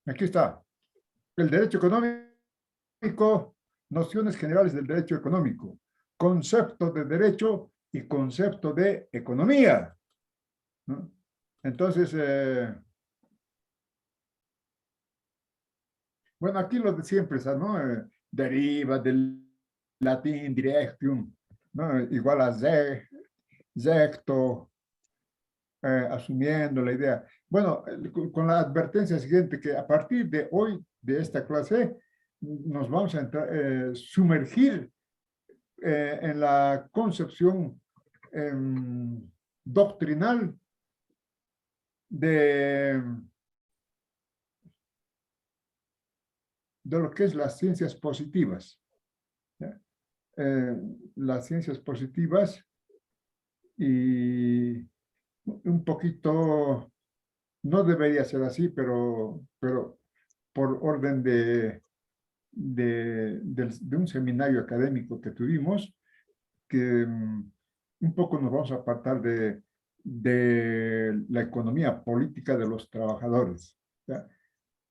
Aquí está. El derecho económico, nociones generales del derecho económico, concepto de derecho y concepto de economía, ¿no? Entonces, bueno, aquí lo de siempre, ¿no? Deriva del latín directium, ¿no? Igual a secto, asumiendo la idea. Bueno, con la advertencia siguiente, que a partir de hoy, de esta clase, nos vamos a sumergir en la concepción eh, doctrinal de, de lo que es las ciencias positivas. ¿Ya? Las ciencias positivas y un poquito, no debería ser así, pero por orden de un seminario académico que tuvimos, que un poco nos vamos a apartar de la economía política de los trabajadores. ¿Ya?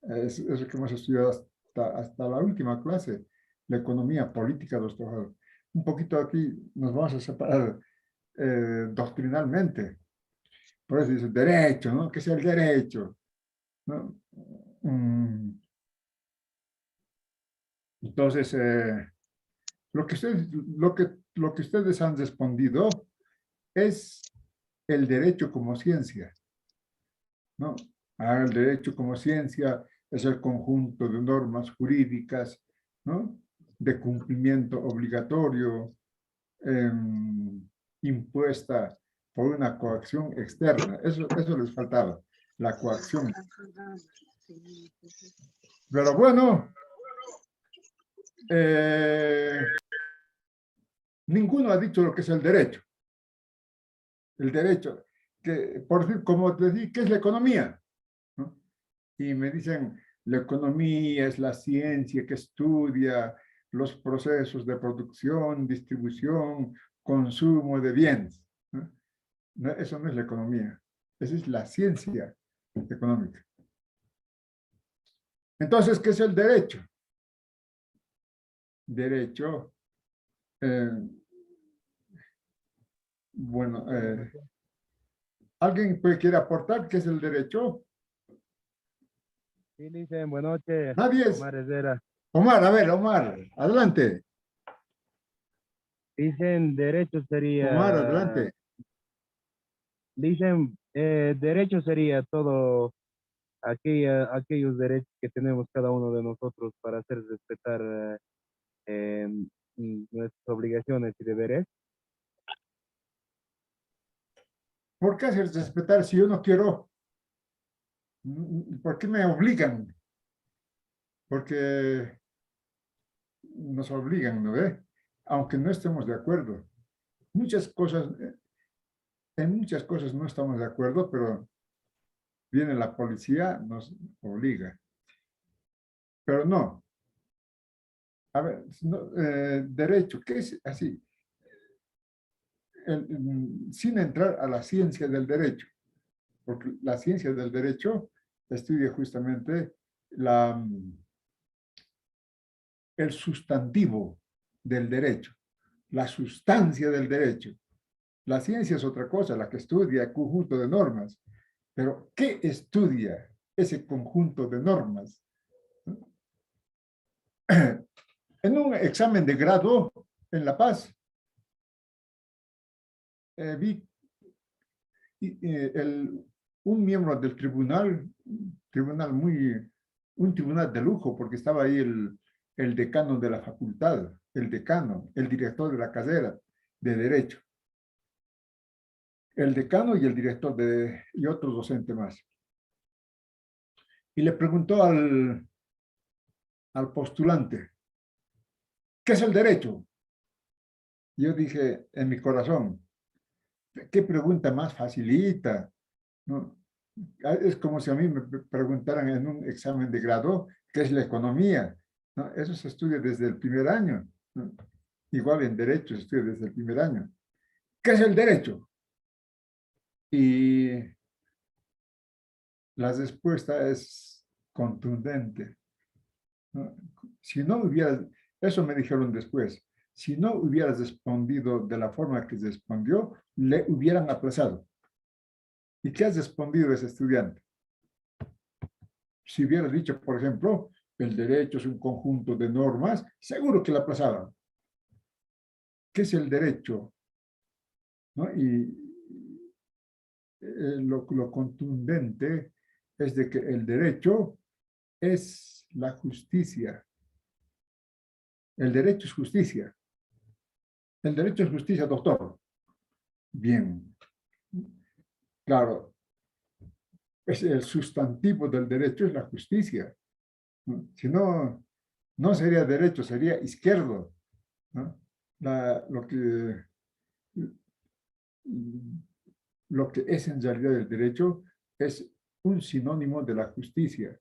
Es lo que hemos estudiado hasta la última clase, la economía política de los trabajadores. Un poquito aquí nos vamos a separar doctrinalmente. Por eso dice derecho, ¿no? ¿Qué es el derecho? ¿No? Mm, Entonces, lo que ustedes han respondido es el derecho como ciencia, ¿no? El derecho como ciencia es el conjunto de normas jurídicas, ¿no? De cumplimiento obligatorio, eh, impuesta por una coacción externa. Eso les faltaba, la coacción. Pero bueno, eh, ninguno ha dicho lo que es el derecho. El derecho, que por decir, como te dije, ¿qué es la economía? ¿No? Y me dicen, la economía es la ciencia que estudia los procesos de producción, distribución, consumo de bienes. ¿No? No, eso no es la economía, esa es la ciencia económica. Entonces, ¿qué es el derecho? Derecho, eh, bueno, ¿alguien quiere aportar qué es el derecho? Sí, dicen, buenas noches, Nadie es. Omar Herrera. Omar, a ver, Omar, adelante. Dicen, Omar, adelante. derecho sería todo aquellos derechos que tenemos cada uno de nosotros para hacer respetar nuestras obligaciones y deberes. ¿Por qué hacer respetar si yo no quiero? ¿Por qué me obligan? Porque nos obligan, ¿no ve? Aunque no estemos de acuerdo. Muchas cosas, en muchas cosas no estamos de acuerdo, pero viene la policía, nos obliga. Pero no, a ver, no, derecho, ¿qué es así? Sin entrar a la ciencia del derecho, porque la ciencia del derecho estudia justamente la, el sustantivo del derecho, la sustancia del derecho. La ciencia es otra cosa, la que estudia el conjunto de normas. Pero, ¿qué estudia ese conjunto de normas? En un examen de grado en La Paz, vi un miembro del un tribunal de lujo, porque estaba ahí el decano de la facultad, el decano, el director de la carrera de Derecho, el decano y el director y otros docentes más. Y le preguntó al postulante, ¿qué es el derecho? Yo dije en mi corazón, ¿qué pregunta más facilita? ¿No? Es como si a mí me preguntaran en un examen de grado qué es la economía. ¿No? Eso se estudia desde el primer año. ¿No? Igual en derecho se estudia desde el primer año. ¿Qué es el derecho? Y la respuesta es contundente, ¿no? Si no hubieras, eso me dijeron después, si no hubieras respondido de la forma que respondió, le hubieran aplazado. ¿Y qué has respondido a ese estudiante? Si hubiera dicho, por ejemplo, el derecho es un conjunto de normas, seguro que la aplazaban. ¿Qué es el derecho? ¿No? Y lo contundente es de que el derecho es la justicia. El derecho es justicia. El derecho es justicia, doctor. Bien, claro, es el sustantivo del derecho es la justicia, ¿no? Si no, no sería derecho, sería izquierdo, ¿no? Lo que es en realidad el derecho es un sinónimo de la justicia,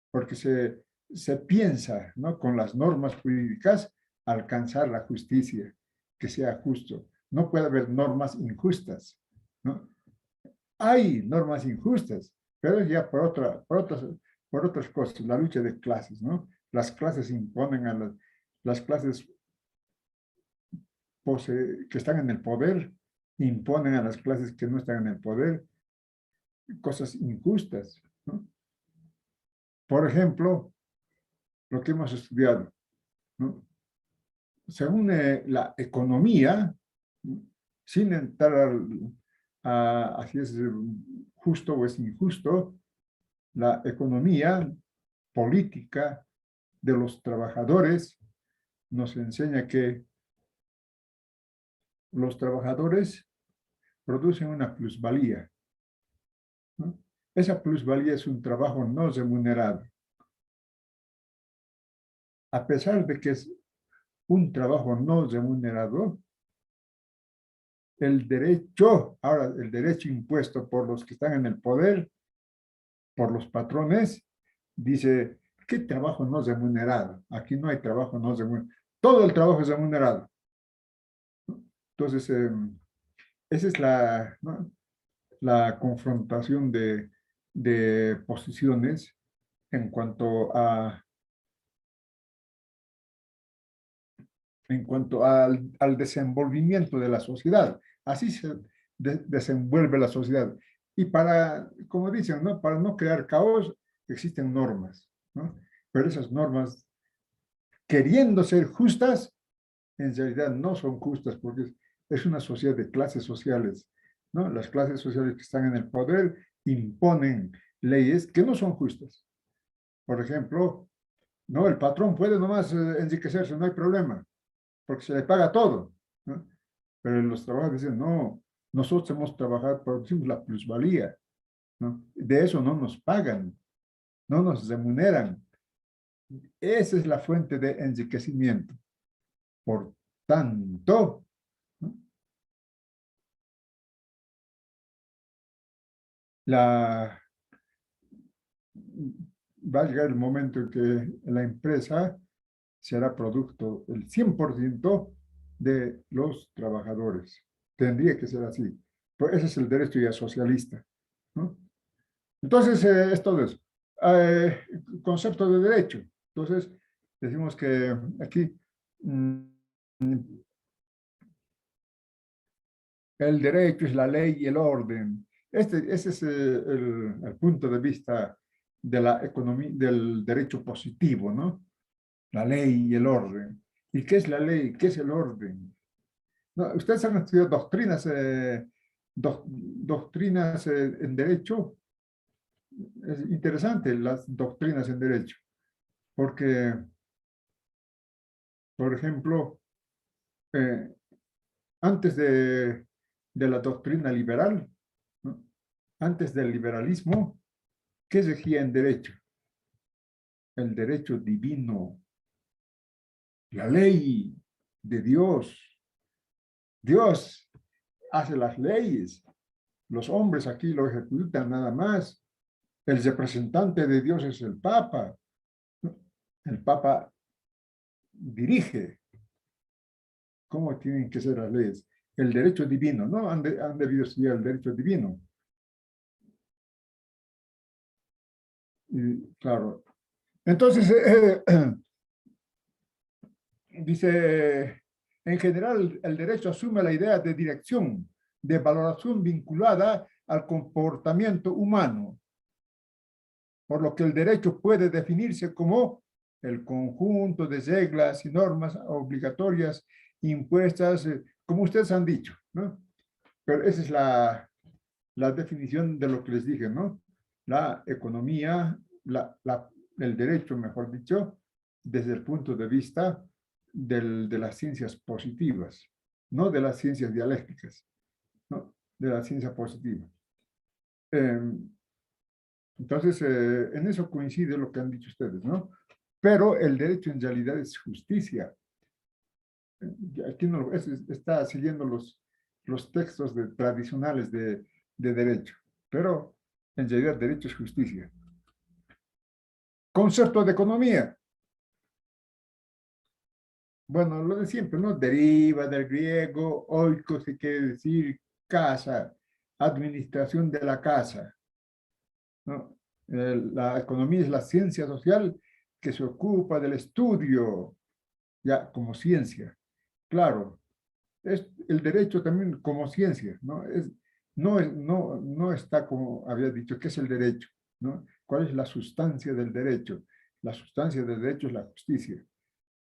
porque se piensa, ¿no? Con las normas jurídicas alcanzar la justicia, que sea justo. No puede haber normas injustas, ¿no? Hay normas injustas, pero ya por otras cosas, la lucha de clases, ¿no? Las clases imponen a las clases que están en el poder, imponen a las clases que no están en el poder cosas injustas, ¿no? Por ejemplo, lo que hemos estudiado, ¿no? Según la economía, ¿no? Sin entrar a si es justo o es injusto, la economía política de los trabajadores nos enseña que los trabajadores producen una plusvalía, ¿no? Esa plusvalía es un trabajo no remunerado. A pesar de que es un trabajo no remunerado, ahora el derecho impuesto por los que están en el poder, por los patrones, dice, ¿qué trabajo no remunerado? Aquí no hay trabajo no remunerado. Todo el trabajo es remunerado. Entonces, esa es ¿no? La confrontación de posiciones en cuanto al desenvolvimiento de la sociedad. Así se desenvuelve la sociedad. Y como dicen, ¿no? Para no crear caos, existen normas, ¿no? Pero esas normas, queriendo ser justas, en realidad no son justas porque es una sociedad de clases sociales, ¿no? Las clases sociales que están en el poder imponen leyes que no son justas. Por ejemplo, no, el patrón puede nomás enriquecerse, no hay problema, porque se le paga todo, ¿no? Pero los trabajadores dicen, no, nosotros hemos trabajado, producimos la plusvalía, ¿no? De eso no nos pagan, no nos remuneran. Esa es la fuente de enriquecimiento. Por tanto, ¿no? la, va a llegar el momento en que la empresa será producto el 100% de los trabajadores. Tendría que ser así. Pues ese es el derecho ya socialista, ¿no? Entonces, es todo eso. Concepto de derecho. Entonces, decimos que aquí el derecho es la ley y el orden. Ese es el punto de vista de la economía, del derecho positivo, ¿no? La ley y el orden. ¿Y qué es la ley? ¿Qué es el orden? No, ustedes han estudiado doctrinas en derecho. Es interesante las doctrinas en derecho, porque, por ejemplo, eh, antes de la doctrina liberal, ¿no? Antes del liberalismo, ¿qué regía en derecho? El derecho divino, la ley de Dios. Dios hace las leyes, los hombres aquí lo ejecutan nada más. El representante de Dios es el Papa. El Papa dirige cómo tienen que ser las leyes. El derecho divino, ¿no? Han debido estudiar el derecho divino. Y, claro. Entonces, dice, en general, el derecho asume la idea de dirección, de valoración vinculada al comportamiento humano, por lo que el derecho puede definirse como el conjunto de reglas y normas obligatorias impuestas, como ustedes han dicho, ¿no? Pero esa es la definición de lo que les dije, ¿no? La economía, el derecho, mejor dicho, desde el punto de vista de las ciencias positivas, no de las ciencias dialécticas, ¿no? De la ciencia positiva. Eh, entonces, en eso coincide lo que han dicho ustedes, ¿no? Pero el derecho en realidad es justicia. Aquí no, está siguiendo los textos tradicionales de derecho, pero en realidad derecho es justicia. Concepto de economía. Bueno, lo de siempre, ¿no? Deriva del griego, oikos, que quiere decir casa, administración de la casa, ¿no? La economía es la ciencia social que se ocupa del estudio, ya como ciencia. Claro, es el derecho también como ciencia, ¿no? No está como había dicho, ¿qué es el derecho? ¿No? ¿Cuál es la sustancia del derecho? La sustancia del derecho es la justicia.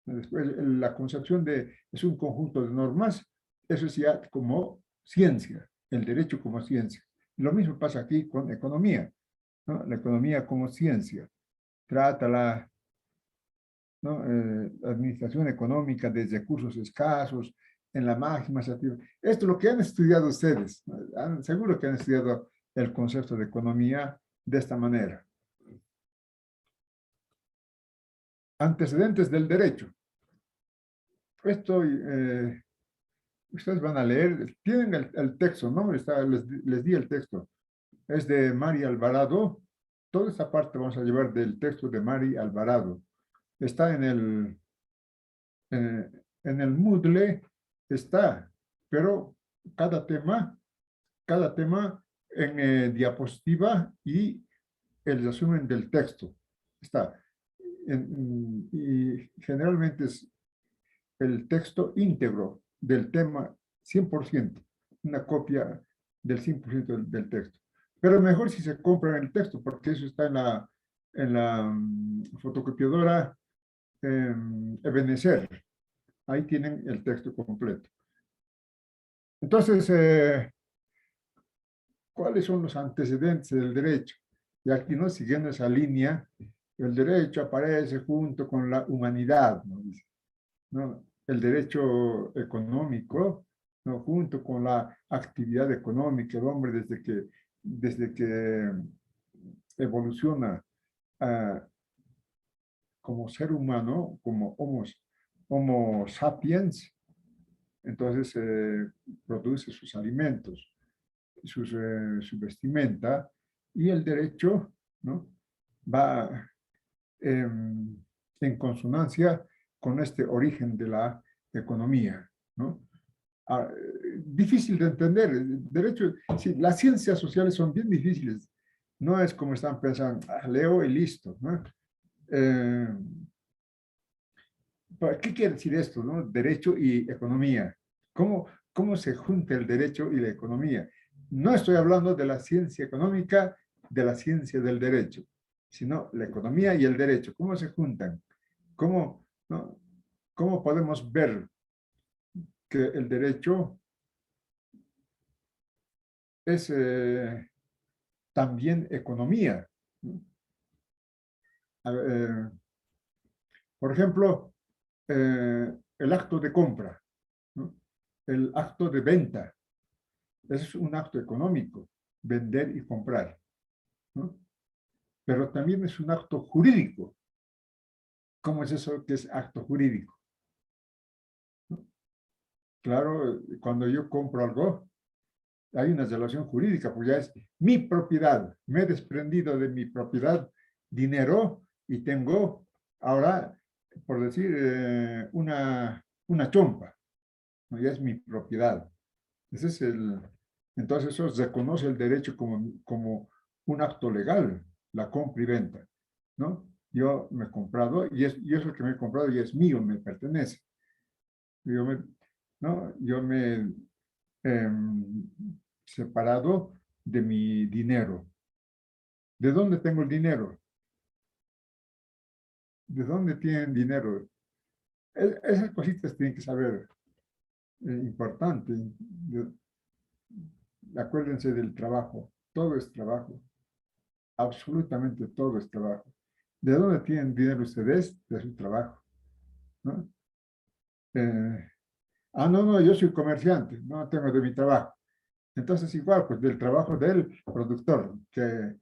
Después, la concepción es un conjunto de normas, eso es ya como ciencia, el derecho como ciencia. Lo mismo pasa aquí con economía, ¿no? La economía como ciencia. Trata ¿no? Administración económica de recursos escasos, en la máxima sativa. Esto es lo que han estudiado ustedes. Seguro que han estudiado el concepto de economía de esta manera. Antecedentes del derecho. Esto, ustedes van a leer, tienen el texto, ¿no? Les di el texto. Es de Mari Alvarado. Toda esta parte vamos a llevar del texto de Mari Alvarado. Está en el Moodle, está, pero cada tema, cada tema en diapositiva y el resumen del texto. Está. Y generalmente es el texto íntegro del tema 100%, una copia del 100% del texto. Pero mejor si se compra el texto, porque eso está en la fotocopiadora Ebenezer. Ahí tienen el texto completo. Entonces, ¿cuáles son los antecedentes del derecho? Y aquí, ¿no? Siguiendo esa línea, el derecho aparece junto con la humanidad, ¿no? Dice, ¿no? El derecho económico, ¿no? Junto con la actividad económica, el hombre desde que evoluciona como ser humano, como homo sapiens, entonces produce sus alimentos, su vestimenta, y el derecho, ¿no? Va en consonancia con este origen de la economía, ¿no? Difícil de entender. De hecho, sí, las ciencias sociales son bien difíciles. No es como están pensando, leo y listo, ¿no? Eh, ¿Qué quiere decir esto, no? Derecho y economía. ¿Cómo se junta el derecho y la economía? No estoy hablando de la ciencia económica, de la ciencia del derecho, sino la economía y el derecho. ¿Cómo se juntan? ¿No? ¿Cómo podemos ver que el derecho es también economía? ¿No? Eh, por ejemplo, el acto de compra, ¿no? El acto de venta. Es un acto económico, vender y comprar, ¿no? Pero también es un acto jurídico. ¿Cómo es eso que es acto jurídico? ¿No? Claro, cuando yo compro algo, hay una relación jurídica, pues ya es mi propiedad. Me he desprendido de mi propiedad, dinero, y tengo ahora, por decir, una chompa, ¿no? Ya es mi propiedad. Ese es entonces eso reconoce el derecho como un acto legal, la compra y venta. ¿no? Yo me he comprado, y eso que me he comprado y es mío, me pertenece. Yo me, ¿no? Yo me he separado de mi dinero. ¿De dónde tengo el dinero? ¿De dónde tienen dinero? Esas cositas tienen que saber, importante. Acuérdense del trabajo. Todo es trabajo. Absolutamente todo es trabajo. ¿De dónde tienen dinero ustedes? De su trabajo, ¿no? No, no, yo soy comerciante, no tengo de mi trabajo. Entonces, igual, pues del trabajo del productor que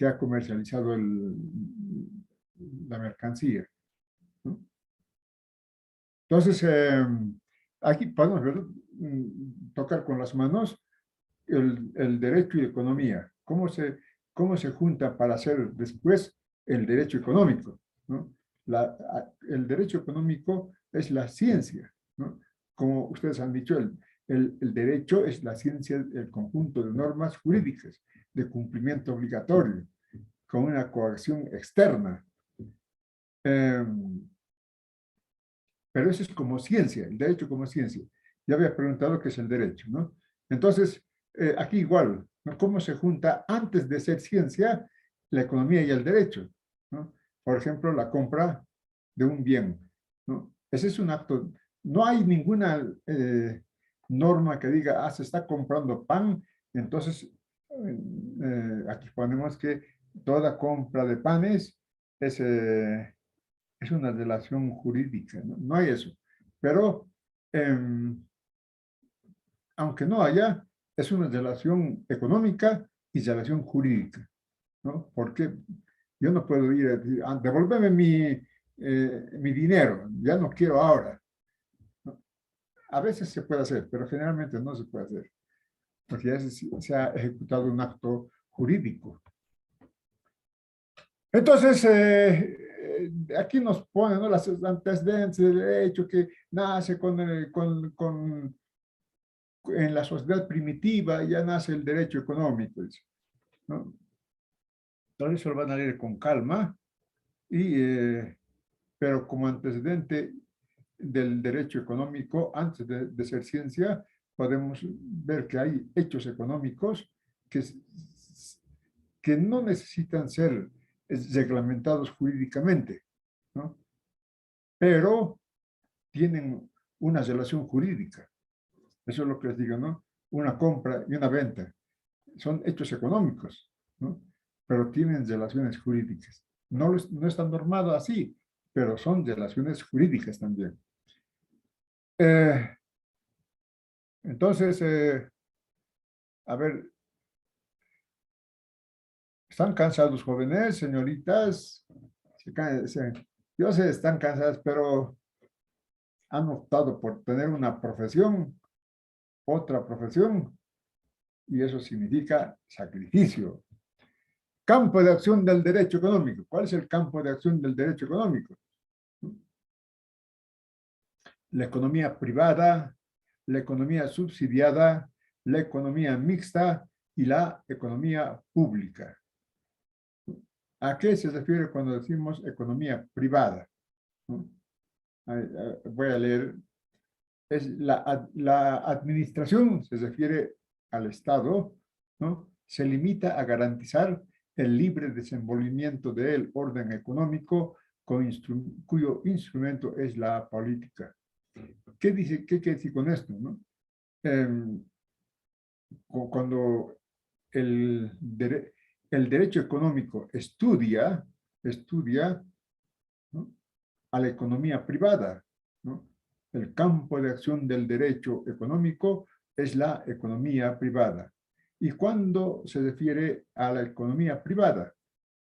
ha comercializado la mercancía, ¿no? Entonces, aquí podemos ver, tocar con las manos el derecho y economía. Cómo se junta para hacer después el derecho económico, ¿no? El derecho económico es la ciencia, ¿no? Como ustedes han dicho, el derecho es la ciencia, el conjunto de normas jurídicas de cumplimiento obligatorio, con una coacción externa. Eh, pero eso es como ciencia, el derecho como ciencia. Ya había preguntado qué es el derecho, ¿no? Entonces, aquí igual, ¿no? ¿Cómo se junta antes de ser ciencia la economía y el derecho? ¿No? Por ejemplo, la compra de un bien, ¿no? Ese es un acto, no hay ninguna norma que diga, se está comprando pan, entonces aquí ponemos que toda compra de panes es una relación jurídica, ¿no? No hay eso. Pero, eh, aunque no haya, es una relación económica y relación jurídica, ¿no? Porque yo no puedo ir a decir, devuélveme mi dinero, ya no quiero ahora, ¿no? A veces se puede hacer, pero generalmente no se puede hacer, porque ya se ha ejecutado un acto jurídico. Entonces, aquí nos ponen, ¿no?, las antecedentes del derecho que nace en la sociedad primitiva, ya nace el derecho económico, ¿no? Entonces, eso lo van a leer con calma, pero como antecedente del derecho económico, antes de ser ciencia, podemos ver que hay hechos económicos que, que no necesitan ser reglamentados jurídicamente, ¿no? Pero tienen una relación jurídica. Eso es lo que les digo, ¿no? Una compra y una venta. Son hechos económicos, ¿no? Pero tienen relaciones jurídicas. No están normados así, pero son relaciones jurídicas también. Entonces, a ver, ¿están cansados, jóvenes, señoritas? Yo sé, están cansadas, pero han optado por tener una profesión, otra profesión, y eso significa sacrificio. Campo de acción del derecho económico. ¿Cuál es el campo de acción del derecho económico? La economía privada, la economía subsidiada, la economía mixta y la economía pública. ¿A qué se refiere cuando decimos economía privada? Voy a leer. Es la administración se refiere al Estado, ¿no? Se limita a garantizar el libre desenvolvimiento del orden económico cuyo instrumento es la política. ¿Qué quiere decir con esto, no? Cuando el derecho económico estudia, ¿no?, a la economía privada, ¿no? El campo de acción del derecho económico es la economía privada. ¿Y cuándo se refiere a la economía privada?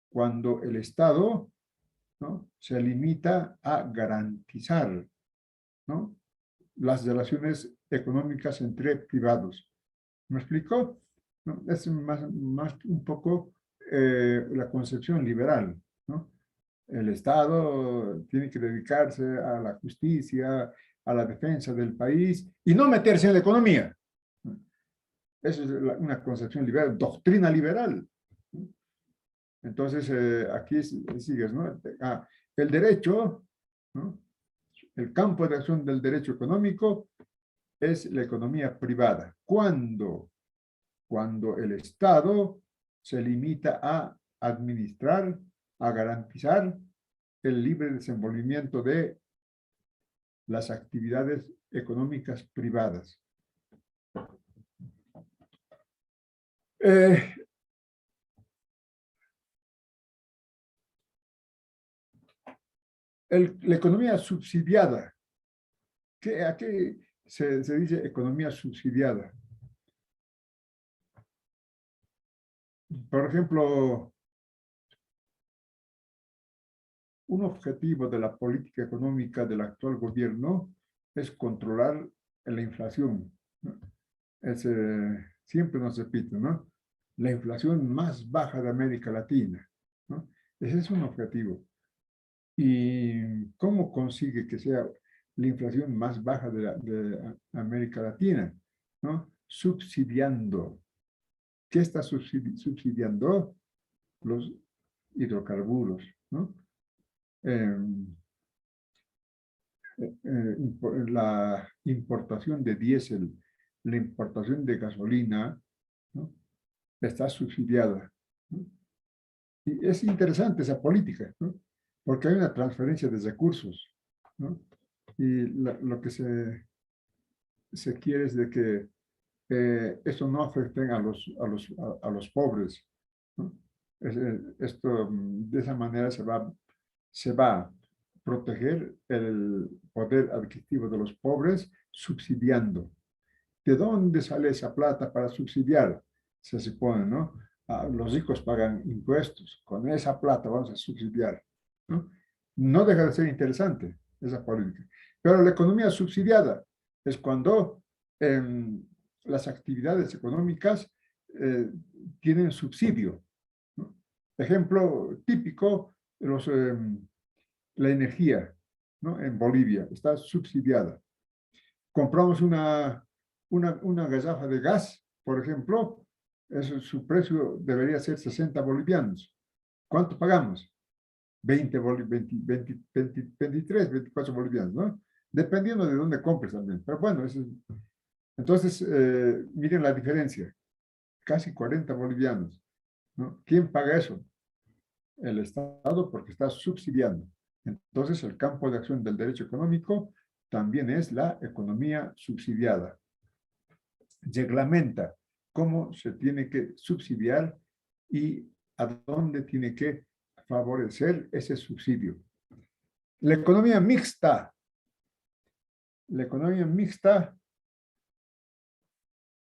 Cuando el Estado, ¿no?, se limita a garantizar, ¿no?, las relaciones económicas entre privados. ¿Me explico? ¿No? Es más un poco la concepción liberal, ¿no? El Estado tiene que dedicarse a la justicia, a la defensa del país y no meterse en la economía. Esa es una concepción liberal, doctrina liberal. Entonces, aquí sigues, ¿no? El derecho, ¿no? El campo de acción del derecho económico es la economía privada. Cuando el Estado se limita a administrar, a garantizar el libre desenvolvimiento de las actividades económicas privadas. Eh, la economía subsidiada. ¿A qué se dice economía subsidiada? Por ejemplo, un objetivo de la política económica del actual gobierno es controlar la inflación, ¿no? Siempre nos repito, ¿no? La inflación más baja de América Latina, ¿no? Ese es un objetivo. ¿Y cómo consigue que sea la inflación más baja de América Latina? ¿No? Subsidiando. ¿Qué está subsidiando? Los hidrocarburos, ¿no? Eh, la importación de diésel, la importación de gasolina, ¿no? Está subsidiada, ¿no? Y es interesante esa política, ¿no? Porque hay una transferencia de recursos, ¿no? Y lo que se quiere es de que eso no afecte a los pobres, ¿no? De esa manera se va a proteger el poder adquisitivo de los pobres subsidiando. ¿De dónde sale esa plata para subsidiar? Se supone, ¿no? Los ricos pagan impuestos, con esa plata vamos a subsidiar, ¿no? No deja de ser interesante esa política. Pero la economía subsidiada es cuando las actividades económicas eh, tienen subsidio, ¿no? Ejemplo típico, la energía, ¿no? En Bolivia está subsidiada. Compramos una garrafa de gas, por ejemplo, su precio debería ser 60 bolivianos. ¿Cuánto pagamos? 23, 24 bolivianos, ¿no? Dependiendo de dónde compres también. Pero bueno, entonces, miren la diferencia. Casi 40 bolivianos, ¿no? ¿Quién paga eso? El Estado, porque está subsidiando. Entonces, el campo de acción del derecho económico también es la economía subsidiada. Reglamenta cómo se tiene que subsidiar y a dónde tiene que favorecer ese subsidio. La economía mixta. La economía mixta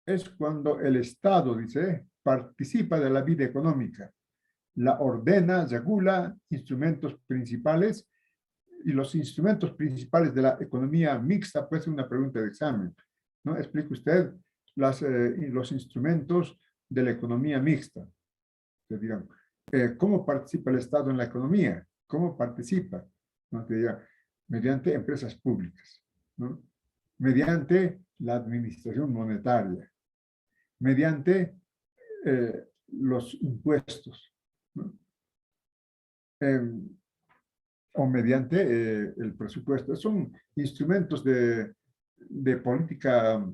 es cuando el Estado, dice, participa de la vida económica, la ordena, regula instrumentos principales, y los instrumentos principales de la economía mixta puede ser una pregunta de examen, ¿no? Explique usted los instrumentos de la economía mixta. Te digan, ¿cómo participa el Estado en la economía? ¿Cómo participa? ¿No? Te diga, mediante empresas públicas, ¿no? Mediante la administración monetaria, mediante los impuestos, ¿no? O mediante el presupuesto. Son instrumentos de política,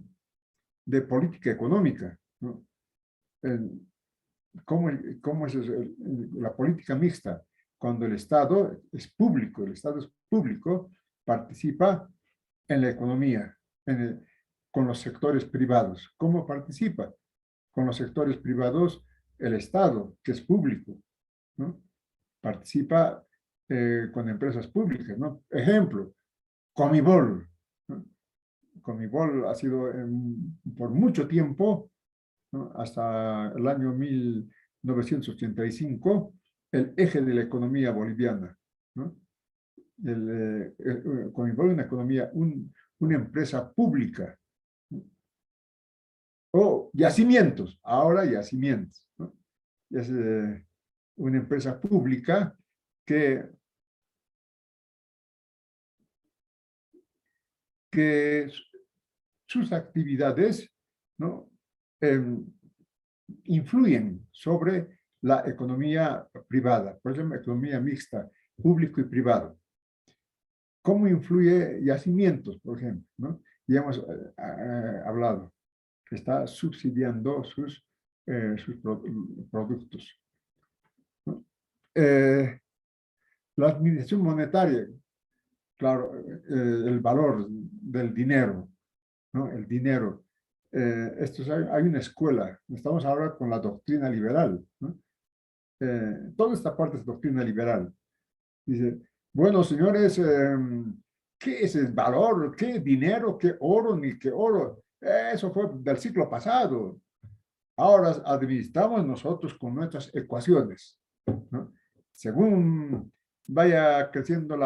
de política económica, ¿no? ¿Cómo es la política mixta? Cuando el Estado es público, el Estado es público, participa en la economía, con los sectores privados. ¿Cómo participa? Con los sectores privados, el Estado, que es público, ¿no? Participa con empresas públicas, ¿no? Ejemplo, Comibol, ¿no? Comibol ha sido por mucho tiempo, ¿no? Hasta el año 1985, el eje de la economía boliviana, ¿no? Comibol es una economía, una empresa pública, ¿no? O yacimientos, ahora yacimientos, ¿no? Es una empresa pública que sus actividades, ¿no? influyen sobre la economía privada, por ejemplo, economía mixta, público y privado. ¿Cómo influye yacimientos, por ejemplo? ¿No? Ya hemos hablado que está subsidiando sus productos, ¿no? La administración monetaria, claro, el valor del dinero, ¿no? El dinero. Hay una escuela, estamos ahora con la doctrina liberal, ¿no? Toda esta parte es doctrina liberal. Dice, bueno, señores, ¿qué es el valor? ¿Qué dinero? ¿Qué oro? Ni qué oro. Eso fue del siglo pasado. Ahora administramos nosotros con nuestras ecuaciones, ¿no? Según vaya creciendo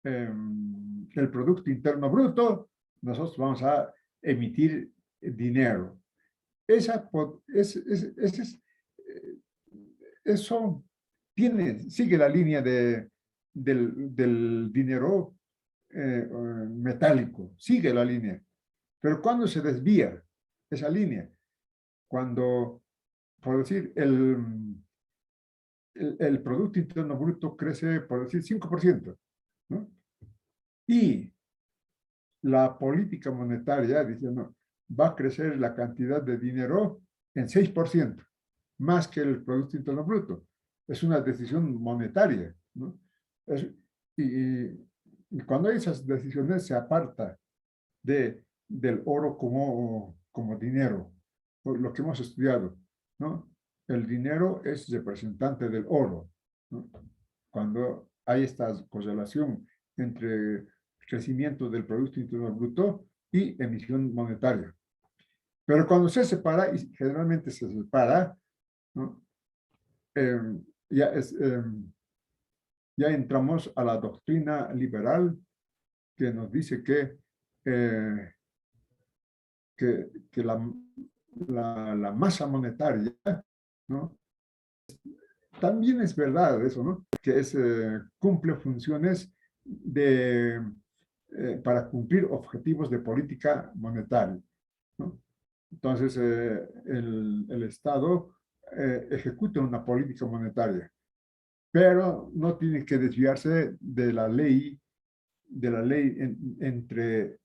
el Producto Interno Bruto, nosotros vamos a emitir dinero. Eso sigue la línea del dinero metálico, sigue la línea. Pero cuando se desvía esa línea, cuando, por decir, el Producto Interno Bruto crece, por decir, 5%, ¿no? Y la política monetaria dice, no, va a crecer la cantidad de dinero en 6%, más que el Producto Interno Bruto. Es una decisión monetaria, ¿no? Es, y, y cuando esas decisiones se aparta del oro como dinero, por lo que hemos estudiado, ¿no? El dinero es representante del oro, ¿no? Cuando hay esta correlación entre crecimiento del Producto Interno Bruto y emisión monetaria. Pero cuando se separa, y generalmente se separa, ¿no? Eh, ya, ya entramos a la doctrina liberal que nos dice eh, que la masa monetaria, ¿no? También es verdad eso, ¿no? Que cumple funciones para cumplir objetivos de política monetaria, ¿no? Entonces, el Estado ejecuta una política monetaria, pero no tiene que desviarse de la ley entre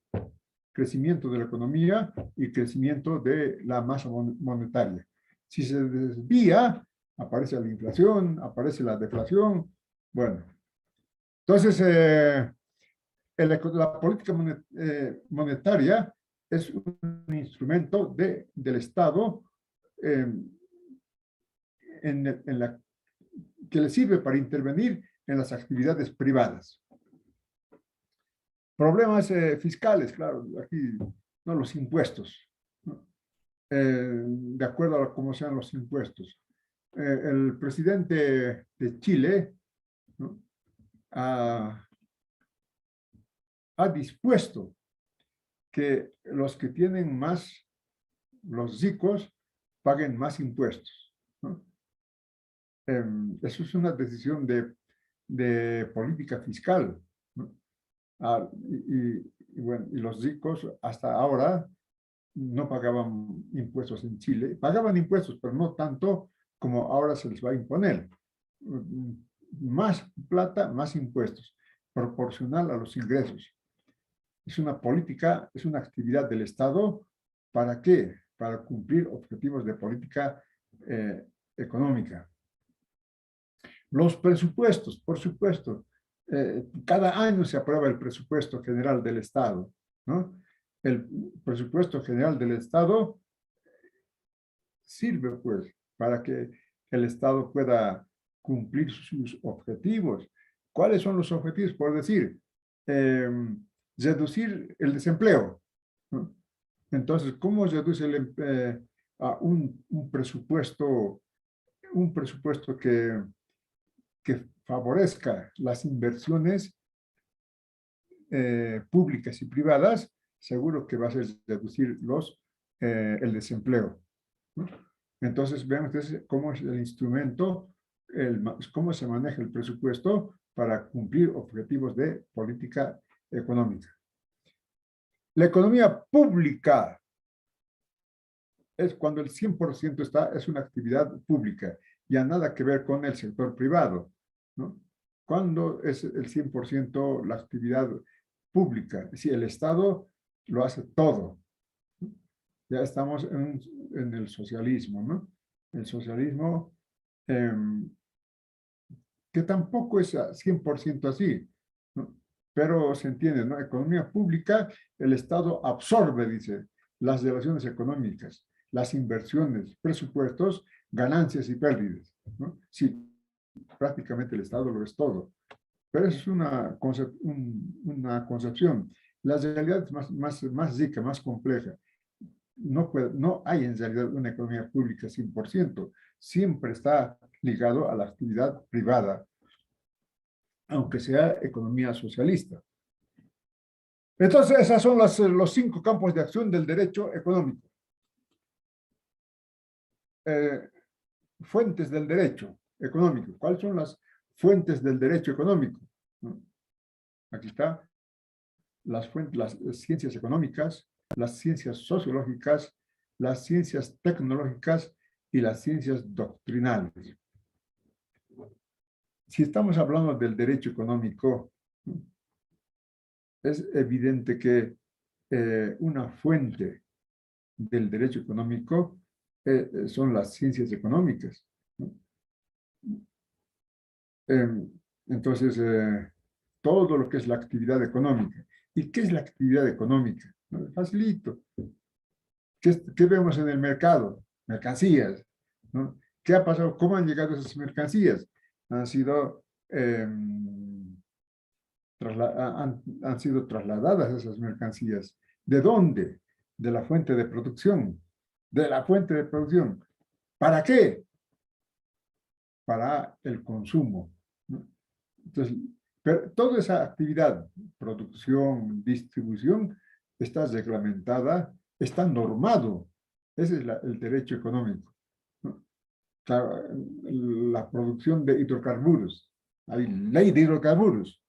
crecimiento de la economía y crecimiento de la masa monetaria. Si se desvía, aparece la inflación, aparece la deflación. Bueno, entonces la política monetaria es un instrumento del Estado eh, que le sirve para intervenir en las actividades privadas. Problemas fiscales, claro, aquí, no, los impuestos, ¿no? De acuerdo a cómo sean los impuestos. El presidente de Chile, ¿no? ha dispuesto que los que tienen más, los ricos, paguen más impuestos, ¿no? Eso es una decisión de política fiscal, ¿no? Bueno, y los ricos hasta ahora no pagaban impuestos en Chile. Pagaban impuestos, pero no tanto como ahora se les va a imponer. Más plata, más impuestos, proporcional a los ingresos. Es una política, es una actividad del Estado. ¿Para qué? Para cumplir objetivos de política económica. Los presupuestos, por supuesto. Cada año se aprueba el presupuesto general del Estado, ¿no? El presupuesto general del Estado sirve, pues, para que el Estado pueda cumplir sus objetivos. ¿Cuáles son los objetivos? Por decir, reducir el desempleo, ¿no? Entonces, ¿cómo reduce a un presupuesto que favorezca las inversiones públicas y privadas? Seguro que va a ser reducir el desempleo, ¿no? Entonces, vean ustedes cómo es el instrumento, cómo se maneja el presupuesto para cumplir objetivos de política económica. La economía pública es cuando el 100% es una actividad pública, ya nada que ver con el sector privado, ¿no? Cuando es el 100% la actividad pública, si el Estado lo hace todo, ¿no? Ya estamos en el socialismo, ¿no? El socialismo, eh, que tampoco es a 100% así, ¿no? Pero se entiende, ¿no? Economía pública, el Estado absorbe, dice, las relaciones económicas, las inversiones, presupuestos, ganancias y pérdidas, ¿no? Sí, prácticamente el Estado lo es todo. Pero eso es una concepción. La realidad es más rica, más compleja. No hay en realidad una economía pública 100%. Siempre está ligado a la actividad privada, aunque sea economía socialista. Entonces, esos son los 5 campos de acción del derecho económico. Eh, Fuentes del derecho económico. ¿Cuáles son las fuentes del derecho económico? ¿No? Aquí está las ciencias económicas, las ciencias sociológicas, las ciencias tecnológicas y las ciencias doctrinales. Si estamos hablando del derecho económico, ¿no? Es evidente que una fuente del derecho económico son las ciencias económicas, ¿no? Entonces, todo lo que es la actividad económica. ¿Y qué es la actividad económica? ¿No? Facilito. ¿Qué vemos en el mercado? Mercancías, ¿no? ¿Qué ha pasado? ¿Cómo han llegado esas mercancías? Han sido, han sido trasladadas esas mercancías. ¿De dónde? De la fuente de producción. De la fuente de producción. ¿Para qué? Para el consumo, ¿no? Entonces, pero toda esa actividad, producción, distribución, está reglamentada, está normado. Ese es el derecho económico, ¿no? Claro, la producción de hidrocarburos, hay ley de hidrocarburos,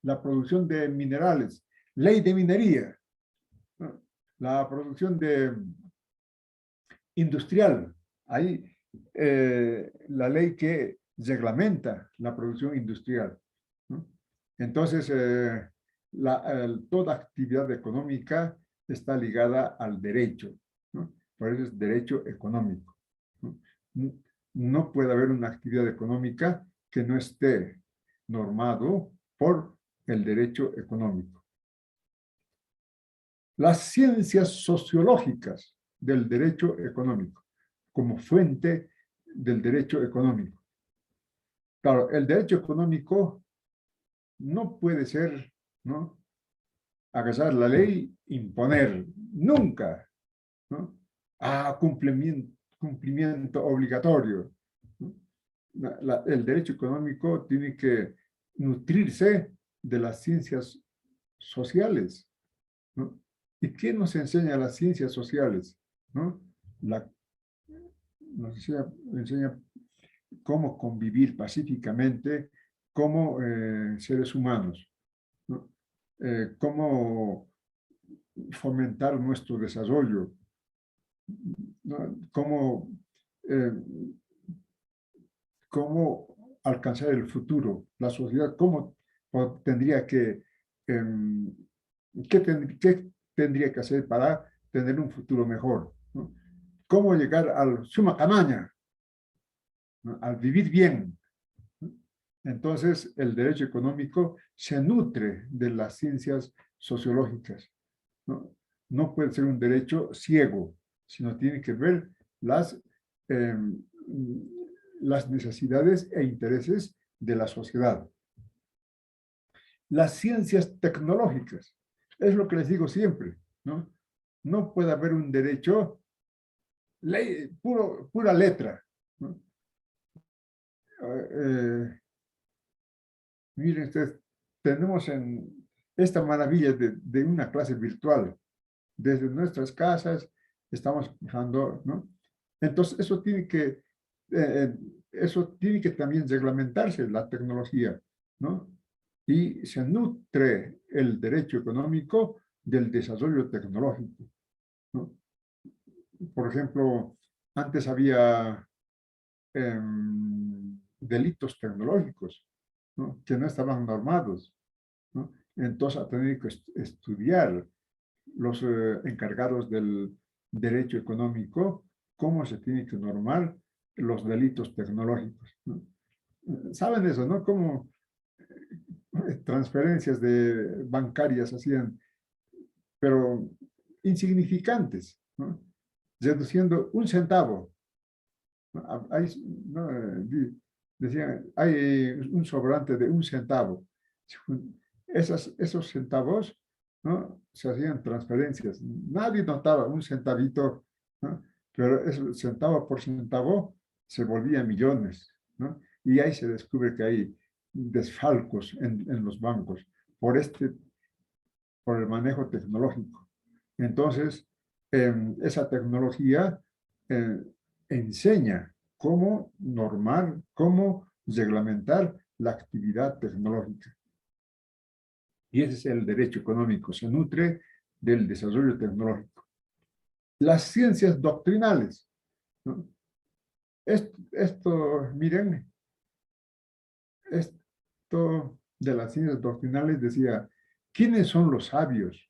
la producción de minerales, ley de minería, ¿no? La producción de industrial, hay la ley que reglamenta la producción industrial, ¿no? Entonces, toda actividad económica está ligada al derecho, ¿no? Por eso es derecho económico, ¿no? No puede haber una actividad económica que no esté normado por el derecho económico. Las ciencias sociológicas del derecho económico como fuente del derecho económico. Claro, el derecho económico no puede ser, ¿no?, agarrar la ley, imponer, nunca, ¿no? Cumplimiento obligatorio, ¿no? El derecho económico tiene que nutrirse de las ciencias sociales, ¿no? ¿Y qué nos enseña las ciencias sociales? ¿No? Nos enseña cómo convivir pacíficamente como seres humanos, ¿no? Cómo fomentar nuestro desarrollo, ¿no? Eh, cómo alcanzar el futuro, la sociedad, cómo tendría qué tendría que hacer para tener un futuro mejor, ¿no? Cómo llegar al suma camaña, ¿no?, al vivir bien. Entonces, el derecho económico se nutre de las ciencias sociológicas, ¿no? No puede ser un derecho ciego, sino tiene que ver eh, las necesidades e intereses de la sociedad. Las ciencias tecnológicas, es lo que les digo siempre, ¿no? No puede haber un derecho pura letra, ¿no? Miren ustedes, tenemos en esta maravilla de una clase virtual. Desde nuestras casas estamos usando, ¿no? Entonces, eh, eso tiene que también reglamentarse, la tecnología, ¿no? Y se nutre el derecho económico del desarrollo tecnológico, ¿no? por ejemplo, antes había delitos tecnológicos, ¿no?, que no estaban normados, ¿no? Entonces ha tenido que estudiar los encargados del derecho económico cómo se tiene que normar los delitos tecnológicos, ¿no? ¿Saben eso, no? Cómo transferencias bancarias hacían, pero insignificantes, ¿no?, reduciendo un centavo. Hay, no, decían, hay un sobrante de un centavo. Esos centavos, ¿no?, se hacían transferencias. Nadie notaba un centavito, ¿no?, pero eso, centavo por centavo se volvían millones, ¿no? Y ahí se descubre que hay desfalcos en los bancos por por el manejo tecnológico. Entonces, esa tecnología eh, enseña cómo normar, cómo reglamentar la actividad tecnológica. Y ese es el derecho económico, se nutre del desarrollo tecnológico. Las ciencias doctrinales, ¿no? Esto, miren, esto de las ciencias doctrinales decía, ¿quiénes son los sabios?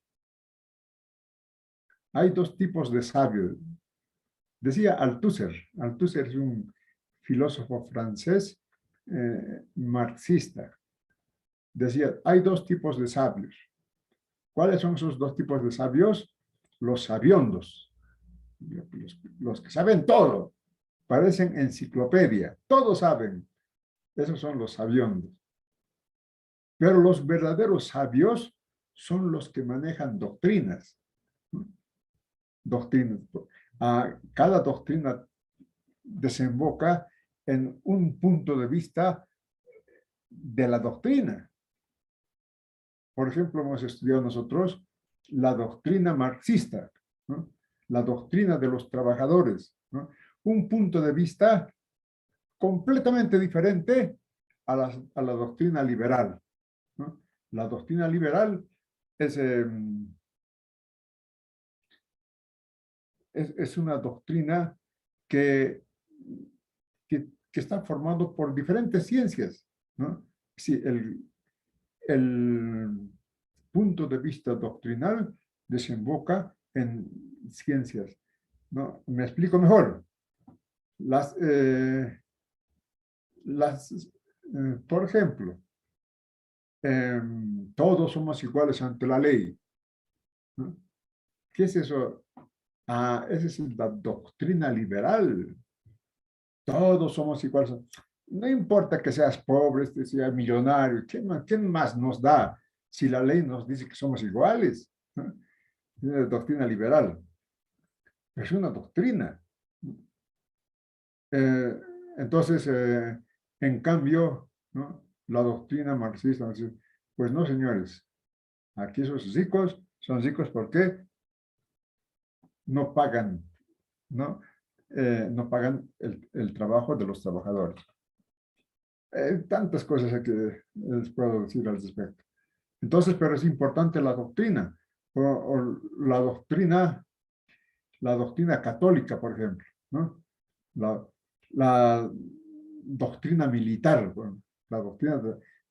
Hay dos tipos de sabios. Decía Althusser. Althusser es un filósofo francés marxista. Decía, hay dos tipos de sabios. ¿Cuáles son esos dos tipos de sabios? Los sabiondos, los que saben todo, parecen enciclopedia, todos saben. Esos son los sabiondos. Pero los verdaderos sabios son los que manejan doctrinas. Doctrinas. Cada doctrina desemboca en un punto de vista de la doctrina. Por ejemplo, hemos estudiado nosotros la doctrina marxista, ¿no?, la doctrina de los trabajadores, ¿no?, un punto de vista completamente diferente a la doctrina liberal, ¿no? La doctrina liberal es una doctrina que, que está formado por diferentes ciencias, ¿no? Sí, el punto de vista doctrinal desemboca en ciencias, ¿no? Me explico mejor. Por ejemplo, todos somos iguales ante la ley, ¿no? ¿Qué es eso? Esa es la doctrina liberal. Todos somos iguales. No importa que seas pobre, que seas millonario, ¿qué más nos da si la ley nos dice que somos iguales? ¿No? Es una doctrina liberal. Es una doctrina. Entonces, en cambio, ¿no?, la doctrina marxista dice, pues no, señores, aquí esos ricos son ricos porque no pagan, ¿no? No pagan el trabajo de los trabajadores. Tantas cosas que les puedo decir al respecto. Entonces, pero es importante la doctrina, o la doctrina católica, por ejemplo, ¿no? La doctrina militar, bueno, la doctrina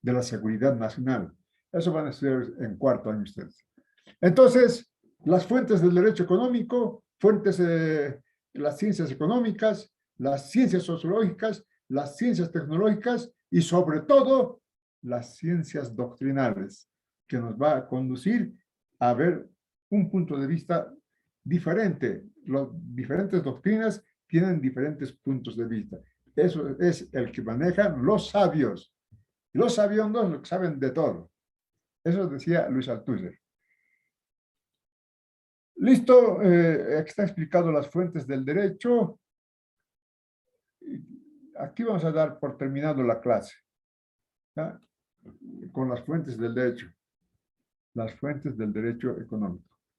de la seguridad nacional. Eso van a estudiar en cuarto año ustedes. Entonces, las fuentes del derecho económico, fuentes de las ciencias económicas, las ciencias sociológicas, las ciencias tecnológicas y sobre todo las ciencias doctrinales, que nos va a conducir a ver un punto de vista diferente. Las diferentes doctrinas tienen diferentes puntos de vista. Eso es el que manejan los sabios. Los sabiondos lo que saben de todo. Eso decía Luis Althusser. Listo, aquí está explicado las fuentes del derecho. Aquí vamos a dar por terminado la clase, ¿ya?, con las fuentes del derecho. Las fuentes del derecho económico.